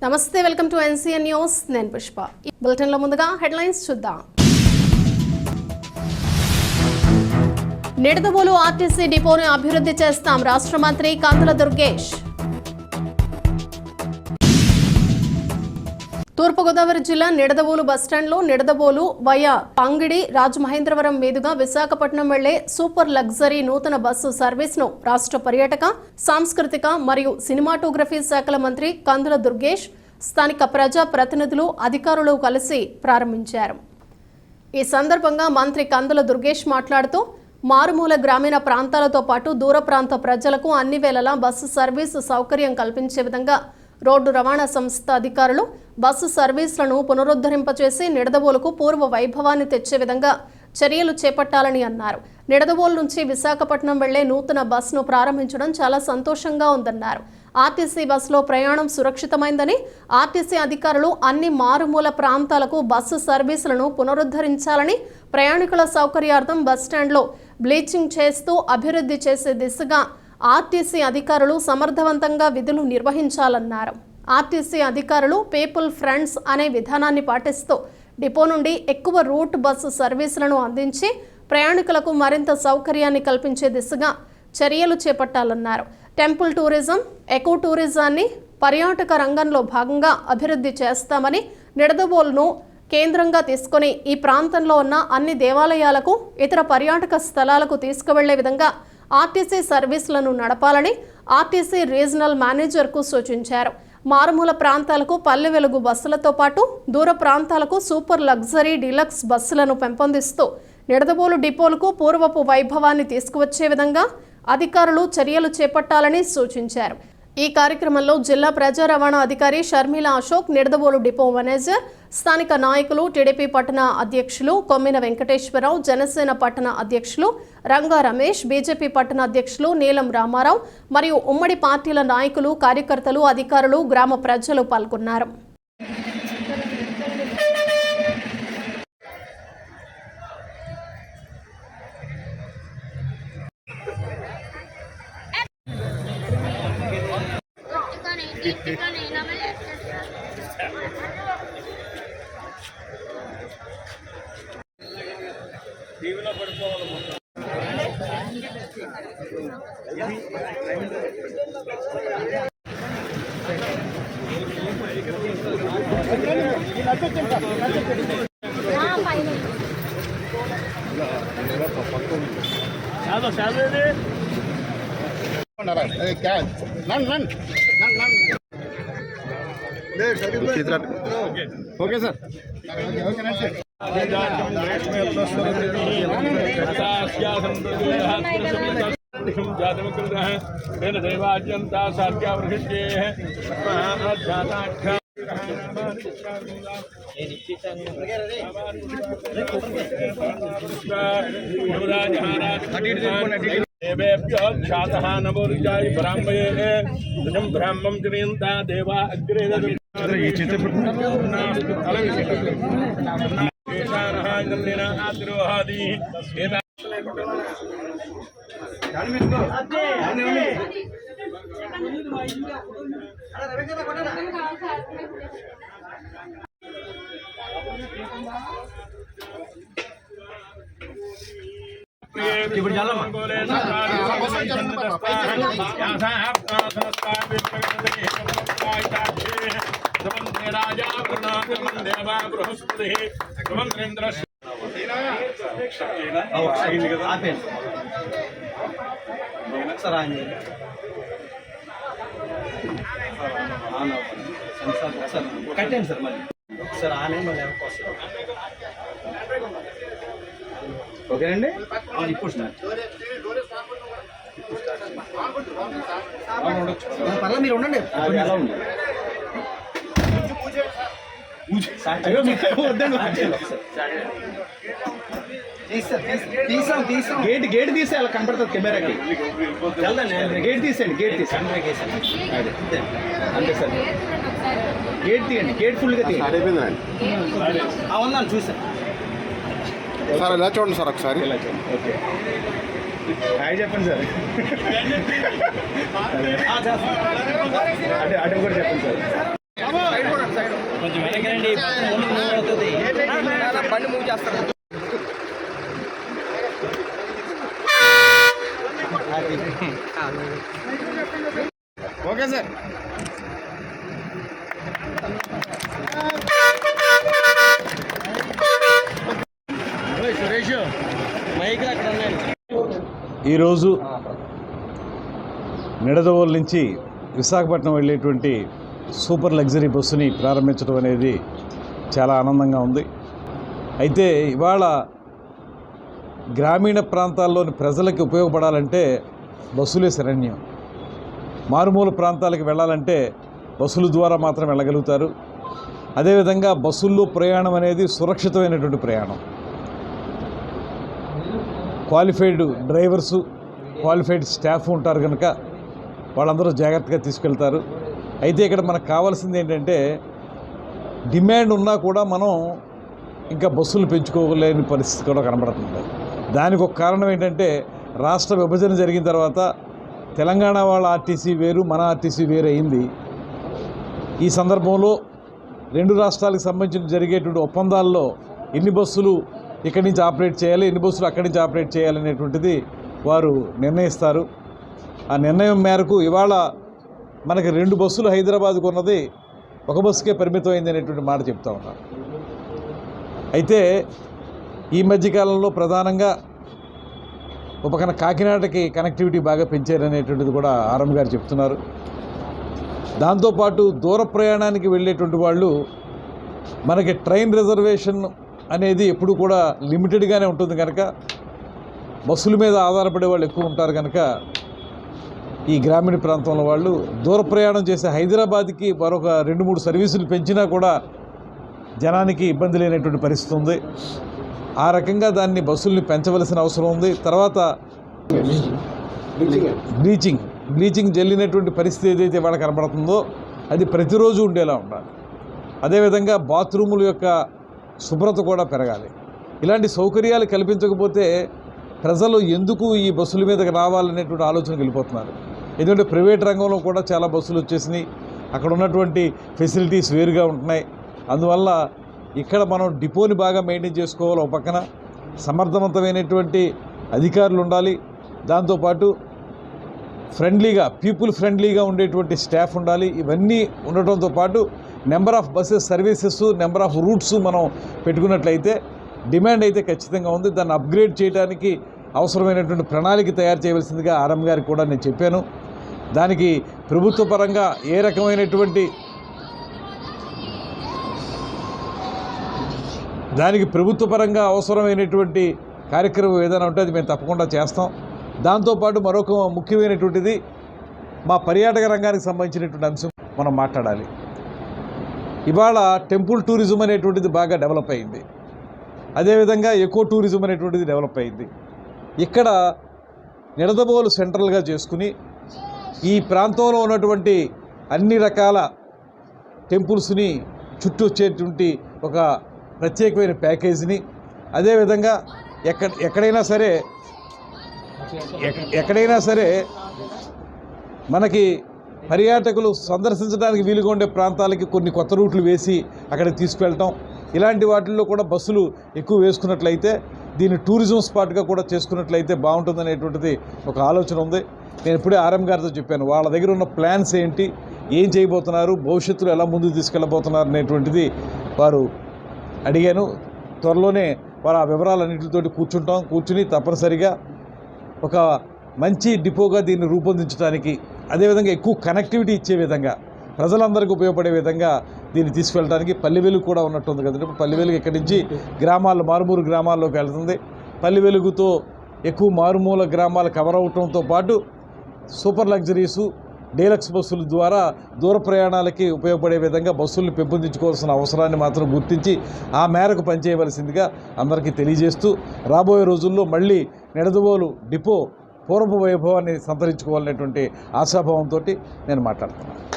నమస్తే, welcome to NCN news. నేను పుష్ప. ఈ బులెటిన్లో ముందుగా హెడ్లైన్స్ చూద్దాం. నిడదవోలు ఆర్టీసీ డిపోను అభివృద్ధి చేస్తాం రాష్ట్ర మంత్రి కందుల దుర్గేష్. తూర్పుగోదావరి జిల్లా నిడదవోలు బస్టాండ్లో నిడదవోలు వయా పంగిడి రాజమహేంద్రవరం మీదుగా విశాఖపట్నం వెళ్లే సూపర్ లగ్జరీ నూతన బస్సు సర్వీస్ను రాష్ట్ర పర్యాటక, సాంస్కృతిక మరియు సినిమాటోగ్రఫీ శాఖల మంత్రి కందుల దుర్గేష్ స్థానిక ప్రజా ప్రతినిధులు, అధికారులు కలిసి ప్రారంభించారు. ఈ సందర్భంగా మంత్రి కందుల దుర్గేష్ మాట్లాడుతూ మారుమూల గ్రామీణ ప్రాంతాలతో పాటు దూర ప్రాంత ప్రజలకు అన్ని వేళలా బస్సు సర్వీసు సౌకర్యం కల్పించే విధంగా రోడ్డు రవాణా సంస్థ అధికారులు బస్సు సర్వీసులను పునరుద్ధరింపచేసి నిడదవోలుకు పూర్వ వైభవాన్ని తెచ్చే విధంగా చర్యలు చేపట్టాలని అన్నారు. నిడదవోలు నుంచి విశాఖపట్నం వెళ్లే నూతన బస్సును ప్రారంభించడం చాలా సంతోషంగా ఉందన్నారు. ఆర్టీసీ బస్సులో ప్రయాణం సురక్షితమైందని, ఆర్టీసీ అధికారులు అన్ని మారుమూల ప్రాంతాలకు బస్సు సర్వీసులను పునరుద్ధరించాలని, ప్రయాణికుల సౌకర్యార్థం బస్టాండ్లో బ్లీచింగ్ చేస్తూ అభివృద్ధి చేసే దిశగా ఆర్టీసీ అధికారులు సమర్థవంతంగా విధులు నిర్వహించాలన్నారు. ఆర్టీసీ అధికారులు పీపుల్ ఫ్రెండ్స్ అనే విధానాన్ని పాటిస్తూ డిపో నుండి ఎక్కువ రూట్ బస్సు సర్వీసులను అందించి ప్రయాణికులకు మరింత సౌకర్యాన్ని కల్పించే దిశగా చర్యలు చేపట్టాలన్నారు. టెంపుల్ టూరిజం, ఎకో టూరిజాన్ని పర్యాటక రంగంలో భాగంగా అభివృద్ధి చేస్తామని, నిడదవోలును కేంద్రంగా తీసుకుని ఈ ప్రాంతంలో ఉన్న అన్ని దేవాలయాలకు, ఇతర పర్యాటక స్థలాలకు తీసుకువెళ్లే విధంగా ఆర్టీసీ సర్వీసులను నడపాలని ఆర్టీసీ రీజనల్ మేనేజర్కు సూచించారు. మారుమూల ప్రాంతాలకు పల్లె వెలుగు బస్సులతో పాటు దూర ప్రాంతాలకు సూపర్ లగ్జరీ డీలక్స్ బస్సులను పెంపొందిస్తూ నిడదవోలు డిపోలకు పూర్వపు వైభవాన్ని తీసుకువచ్చే విధంగా అధికారులు చర్యలు చేపట్టాలని సూచించారు. ఈ కార్యక్రమంలో జిల్లా ప్రజా రవాణా అధికారి షర్మిల అశోక్, నిడదవోలు డిపో మేనేజర్, స్థానిక నాయకులు, టీడీపీ పట్టణ అధ్యక్షులు కొమ్మిన వెంకటేశ్వరరావు, జనసేన పట్టణ అధ్యక్షులు రంగా రమేష్, బీజేపీ పట్టణ అధ్యక్షులు నీలం రామారావు మరియు ఉమ్మడి పార్టీల నాయకులు, కార్యకర్తలు, అధికారులు, గ్రామ ప్రజలు పాల్గొన్నారు. Okay sir. దేవాజ్యంతా సాధ్యావృష్టే देवेभ्यो ख्यातः नमोरुजाय ब्राह्मये निजं ब्राह्मं जनयन्ता देवा अग्रे ఇప్పుడు కట్టండి సార్, మళ్ళీ ఒకసారి ఆనే మళ్ళీ ఓకేనండి. ఇప్పుడు పర్లేదు, మీరు ఉండండి. ఎలా ఉంది గేట్ తీసే అలా కనపడుతుంది కెమెరాకి. గేట్ తీసేయండి, గేట్ తీసేయండి అంతే సార్. గేట్ తీయండి, గేట్ ఫుల్గా తీయండి. ఉందని చూసాను సార్. ఇలా చూడండి సార్ ఒకసారి. ఇలా చూడండి. ఓకే, హాయ్ చెప్పండి సార్. అటు కూడా చెప్పండి సార్. బండి మూవ్ చేస్తారు. Okay sir. సురేష్ మైక్ అక్కడ ఉన్నాయి. ఈరోజు నిడదవోలు నుంచి విశాఖపట్నం వెళ్ళేటువంటి సూపర్ లగ్జరీ బస్సుని ప్రారంభించడం అనేది చాలా ఆనందంగా ఉంది. అయితే ఇవాళ గ్రామీణ ప్రాంతాల్లోని ప్రజలకి ఉపయోగపడాలంటే బస్సులే శరణ్యం. మారుమూల ప్రాంతాలకు వెళ్ళాలంటే బస్సుల ద్వారా మాత్రం వెళ్ళగలుగుతారు. అదేవిధంగా బస్సుల్లో ప్రయాణం అనేది సురక్షితమైనటువంటి ప్రయాణం. క్వాలిఫైడ్ డ్రైవర్సు, క్వాలిఫైడ్ స్టాఫ్ ఉంటారు కనుక వాళ్ళందరూ జాగ్రత్తగా తీసుకెళ్తారు. అయితే ఇక్కడ మనకు కావాల్సింది ఏంటంటే డిమాండ్ ఉన్నా కూడా మనం ఇంకా బస్సులు పెంచుకోలేని పరిస్థితి కూడా కనబడుతుంది. దానికి ఒక కారణం ఏంటంటే రాష్ట్ర విభజన జరిగిన తర్వాత తెలంగాణ వాళ్ళ ఆర్టీసీ వేరు, మన ఆర్టీసీ వేరు అయింది. ఈ సందర్భంలో రెండు రాష్ట్రాలకు సంబంధించిన జరిగేటువంటి ఒప్పందాల్లో ఎన్ని బస్సులు ఇక్కడి నుంచి ఆపరేట్ చేయాలి, ఎన్ని బస్సులు అక్కడి నుంచి ఆపరేట్ చేయాలనేటువంటిది వారు నిర్ణయిస్తారు. ఆ నిర్ణయం మేరకు ఇవాళ మనకి 2 బస్సులు హైదరాబాద్కు ఉన్నది ఒక బస్సుకే పరిమితమైంది అనేటువంటి మాట చెప్తా ఉన్నారు. అయితే ఈ మధ్యకాలంలో ప్రధానంగా ఒక పక్కన కాకినాడకి కనెక్టివిటీ బాగా పెంచారనేటువంటిది కూడా ఆర్ఎం గారు చెప్తున్నారు. దాంతోపాటు దూర ప్రయాణానికి వెళ్ళేటువంటి వాళ్ళు మనకి ట్రైన్ రిజర్వేషన్ అనేది ఎప్పుడు కూడా లిమిటెడ్గానే ఉంటుంది కనుక బస్సుల మీద ఆధారపడే వాళ్ళు ఎక్కువ ఉంటారు కనుక ఈ గ్రామీణ ప్రాంతంలో వాళ్ళు దూర ప్రయాణం చేసే హైదరాబాద్కి మరొక 2-3 సర్వీసులు పెంచినా కూడా జనానికి ఇబ్బంది లేనటువంటి పరిస్థితి ఉంది. ఆ రకంగా దాన్ని బస్సుల్ని పెంచవలసిన అవసరం ఉంది. తర్వాత బ్లీచింగ్ జల్లినటువంటి పరిస్థితి ఏదైతే వాళ్ళకి కనబడుతుందో అది ప్రతిరోజు ఉండేలా ఉండాలి. అదేవిధంగా బాత్రూముల యొక్క శుభ్రత కూడా పెరగాలి. ఇలాంటి సౌకర్యాలు కల్పించకపోతే ప్రజలు ఎందుకు ఈ బస్సుల మీదకి రావాలనేటువంటి ఆలోచనకు వెళ్ళిపోతున్నారు. ఎందుకంటే ప్రైవేట్ రంగంలో కూడా చాలా బస్సులు వచ్చేసినాయి. అక్కడ ఉన్నటువంటి ఫెసిలిటీస్ వేరుగా ఉంటున్నాయి. అందువల్ల ఇక్కడ మనం డిపోని బాగా మెయింటైన్ చేసుకోవాలి. ఒక పక్కన సమర్థవంతమైనటువంటి అధికారులు ఉండాలి. దాంతోపాటు పీపుల్ ఫ్రెండ్లీగా ఉండేటువంటి స్టాఫ్ ఉండాలి. ఇవన్నీ ఉండటంతో పాటు number of buses services, number of roots మనం పెట్టుకున్నట్లయితే డిమాండ్ అయితే ఖచ్చితంగా ఉంది. దాన్ని అప్గ్రేడ్ చేయడానికి అవసరమైనటువంటి ప్రణాళిక తయారు చేయవలసిందిగా ఆర్ఎం గారికి కూడా నేను చెప్పాను. దానికి ప్రభుత్వ పరంగా ఏ రకమైనటువంటి అవసరమైనటువంటి కార్యక్రమం ఏదైనా ఉంటే అది మేము తప్పకుండా చేస్తాం. దాంతోపాటు మరొక ముఖ్యమైనటువంటిది మా పర్యాటక రంగానికి సంబంధించినటువంటి అంశం మనం మాట్లాడాలి. ఇవాళ టెంపుల్ టూరిజం అనేటువంటిది బాగా డెవలప్ అయింది. అదేవిధంగా ఎకో టూరిజం అనేటువంటిది డెవలప్ అయింది. ఇక్కడ నిడదవోలు సెంట్రల్గా చేసుకుని ఈ ప్రాంతంలో ఉన్నటువంటి అన్ని రకాల టెంపుల్స్ని చుట్టూ వచ్చేటువంటి ఒక ప్రత్యేకమైన ప్యాకేజీని, అదేవిధంగా ఎక్కడైనా సరే మనకి పర్యాటకులు సందర్శించడానికి వీలుగా ఉండే ప్రాంతాలకి కొన్ని కొత్త రూట్లు వేసి అక్కడికి తీసుకువెళ్ళటం, ఇలాంటి వాటిల్లో కూడా బస్సులు ఎక్కువ వేసుకున్నట్లయితే దీన్ని టూరిజం స్పాట్గా కూడా చేసుకున్నట్లయితే బాగుంటుందనేటువంటిది ఒక ఆలోచన ఉంది. నేను ఇప్పుడే ఆర్ఎం గారితో చెప్పాను. వాళ్ళ దగ్గర ఉన్న ప్లాన్స్ ఏంటి, ఏం చేయబోతున్నారు, భవిష్యత్తులో ఎలా ముందుకు తీసుకెళ్ళబోతున్నారు అనేటువంటిది వారు అడిగాను. త్వరలోనే వారు ఆ వివరాలన్నింటితోటి కూర్చుని తప్పనిసరిగా ఒక మంచి డిపోగా దీన్ని రూపొందించడానికి, అదేవిధంగా ఎక్కువ కనెక్టివిటీ ఇచ్చే విధంగా, ప్రజలందరికీ ఉపయోగపడే విధంగా దీన్ని తీసుకెళ్ళడానికి పల్లె వెలుగు కూడా ఉన్నట్టుంది కదండి. ఇప్పుడు పల్లె వెలుగు ఇక్కడి నుంచి మారుమూల గ్రామాల్లోకి వెళ్తుంది. పల్లె వెలుగుతో ఎక్కువ మారుమూల గ్రామాలు కవర్ అవటంతో పాటు సూపర్ లగ్జరీసు, డీలక్స్ బస్సుల ద్వారా దూర ప్రయాణాలకి ఉపయోగపడే విధంగా బస్సుల్ని పెంపొందించుకోవాల్సిన అవసరాన్ని మాత్రం గుర్తించి ఆ మేరకు పనిచేయవలసిందిగా అందరికీ తెలియజేస్తూ, రాబోయే రోజుల్లో మళ్ళీ నిడదవోలు డిపో పూర్వపు వైభవాన్ని సంతరించుకోవాలనేటువంటి ఆశాభావంతో నేను మాట్లాడుతున్నాను.